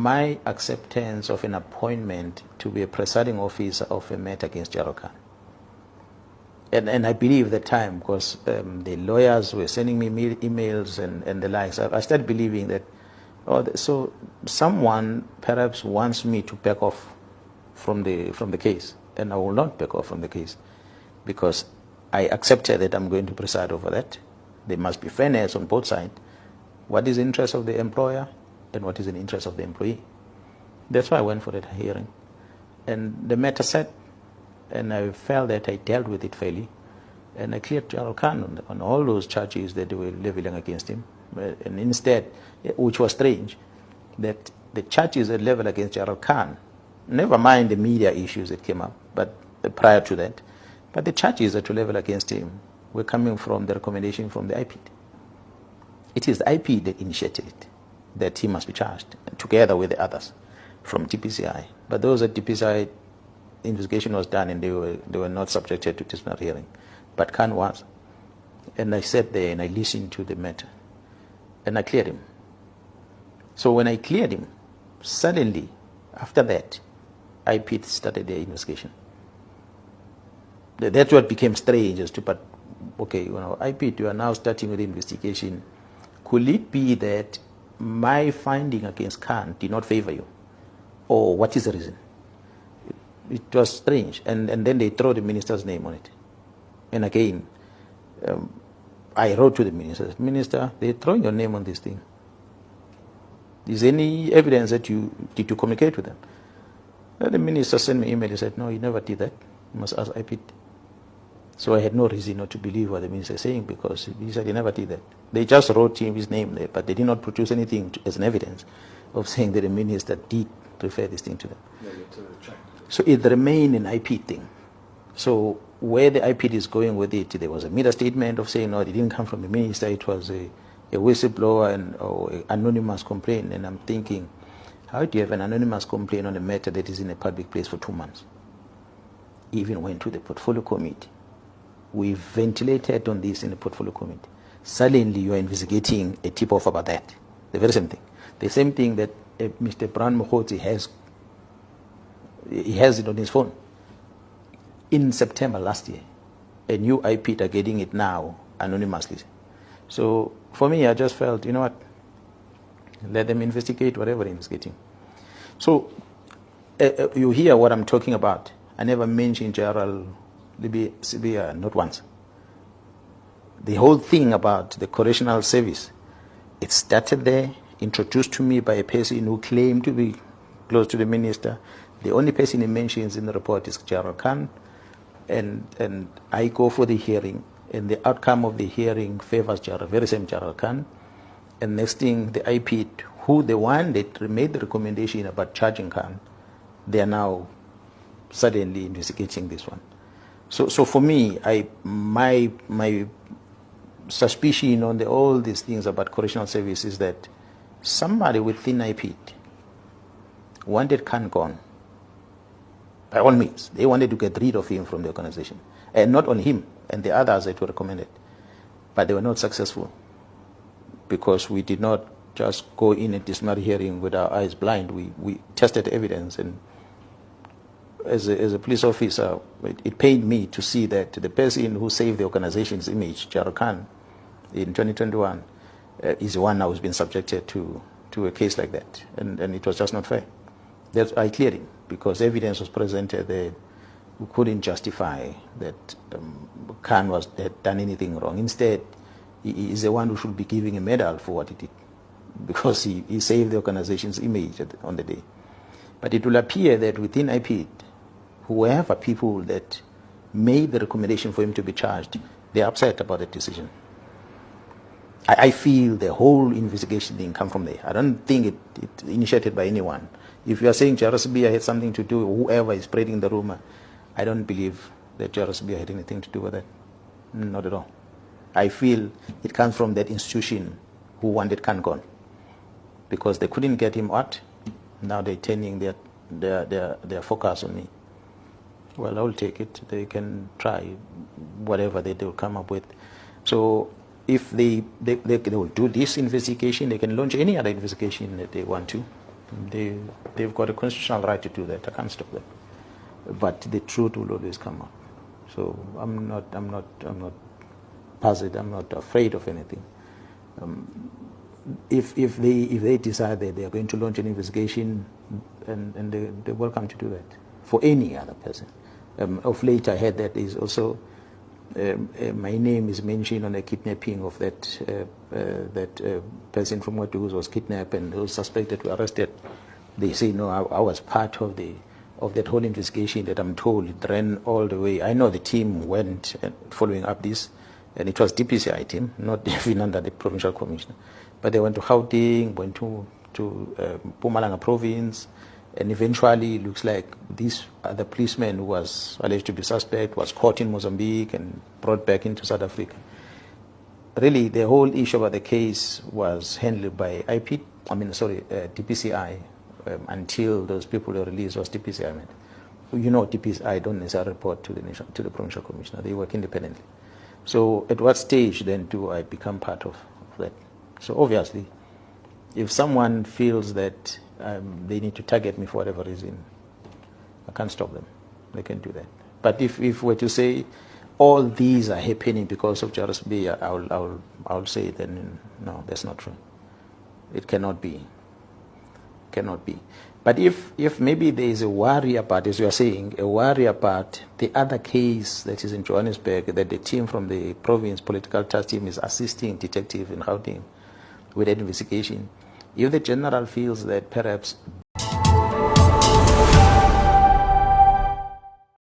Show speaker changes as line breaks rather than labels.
my acceptance of an appointment to be a presiding officer of a matter against Gerald Khan. And I believe at the time, because the lawyers were sending me emails and the likes, I started believing that, so someone perhaps wants me to back off from the case, and I will not back off from the case, because I accepted that I'm going to preside over that. There must be fairness on both sides. What is the interest of the employer and what is the interest of the employee? That's why I went for that hearing. And the matter set, and I felt that I dealt with it fairly, and I cleared Gerald Khan on all those charges that they were leveling against him. And instead, which was strange, that the charges that leveled against Gerald Khan, never mind the media issues that came up, but prior to that, but the charges that were leveled against him were coming from the recommendation from the IPID. It is the IPID that initiated it, that he must be charged, together with the others from DPCI. But those at DPCI, investigation was done and they were not subjected to disciplinary hearing. But Khan was. And I sat there and I listened to the matter. And I cleared him. So when I cleared him, suddenly, after that, IPID started their investigation. That's what became strange as to, but okay, IPID, you are now starting with the investigation. Could it be that my finding against Khan did not favor you? Or what is the reason? It was strange. And then they throw the minister's name on it. And again, I wrote to the minister, Minister, they're throwing your name on this thing. Is any evidence that did you communicate with them? The minister sent me an email. He said, no, he never did that. You must ask IPID. So I had no reason not to believe what the minister is saying, because he said he never did that. They just wrote his name there, but they did not produce anything as an evidence of saying that the minister did refer this thing to them. So it remained an IPID thing. So where the IPID is going with it, there was a media statement of saying, no, it didn't come from the minister, it was a whistleblower or an anonymous complaint. And I'm thinking, how do you have an anonymous complaint on a matter that is in a public place for 2 months? Even went to the portfolio committee. We ventilated on this in the portfolio committee. Suddenly you are investigating a tip-off about that. The very same thing. The same thing that Mr. Mkhwanazi has. He has it on his phone. In September last year, a new IPID are getting it now anonymously. So for me, I just felt, you know what, let them investigate whatever they're investigating. So you hear what I'm talking about. I never mentioned Gerald Sibia, not once. The whole thing about the correctional service, it started there, introduced to me by a person who claimed to be close to the minister. The only person he mentions in the report is Gerald Khan. And I go for the hearing, and the outcome of the hearing favors Gerald, very same Gerald Khan. And next thing, the IPID, who the one that made the recommendation about charging Khan, they are now suddenly investigating this one. So for me, my suspicion on all these things about correctional service is that somebody within IPID wanted Khan gone. By all means, they wanted to get rid of him from the organization. And not only him, and the others that were recommended. But they were not successful, because we did not just go in a disciplinary hearing with our eyes blind. We tested evidence, and as a police officer, it pained me to see that the person who saved the organization's image, Gerald Khan, in 2021, is the one now who's been subjected to a case like that. And it was just not fair. I cleared him, because evidence was presented that we couldn't justify that Khan had done anything wrong. Instead, he is the one who should be giving a medal for what he did, because he saved the organization's image on the day. But it will appear that within IPID, whoever people that made the recommendation for him to be charged, they're upset about the decision. I feel the whole investigation didn't come from there. I don't think it initiated by anyone. If you are saying Gerald Sibia had something to do, whoever is spreading the rumor, I don't believe that Gerald Sibia had anything to do with that. Not at all. I feel it comes from that institution who wanted Khan gone, because they couldn't get him out. Now they're turning their focus on me. Well, I'll take it. They can try whatever they will come up with. So if they will do this investigation, they can launch any other investigation that they want to. They've got a constitutional right to do that. I can't stop them. But the truth will always come out. So I'm not puzzled. I'm not afraid of anything. If they decide that they are going to launch an investigation, and they're welcome to do that for any other person. Of late, I heard that is also my name is mentioned on a kidnapping of that person from Watu who was kidnapped and who was suspected to be arrested. They say no, I was part of that whole investigation that I'm told it ran all the way. I know the team went following up this, and it was DPCI team, not even under the provincial commissioner. But they went to Gauteng, went to Mpumalanga province, and eventually it looks like this other policeman who was alleged to be suspect was caught in Mozambique and brought back into South Africa. Really, the whole issue about the case was handled by DPCI until those people were released. Was DPCI meant? You know, DPCI don't necessarily report to the provincial commissioner. They work independently. So at what stage then do I become part of that? So obviously, if someone feels that they need to target me for whatever reason, I can't stop them. They can do that. But if we're to say all these are happening because of Jairus B, I'll say then no, that's not true. It cannot be. Cannot be. But if maybe there is a worry about, as you are saying, a worry about the other case that is in Johannesburg, that the team from the province political task team is assisting detective in Gauteng with that investigation, if the general feels that perhaps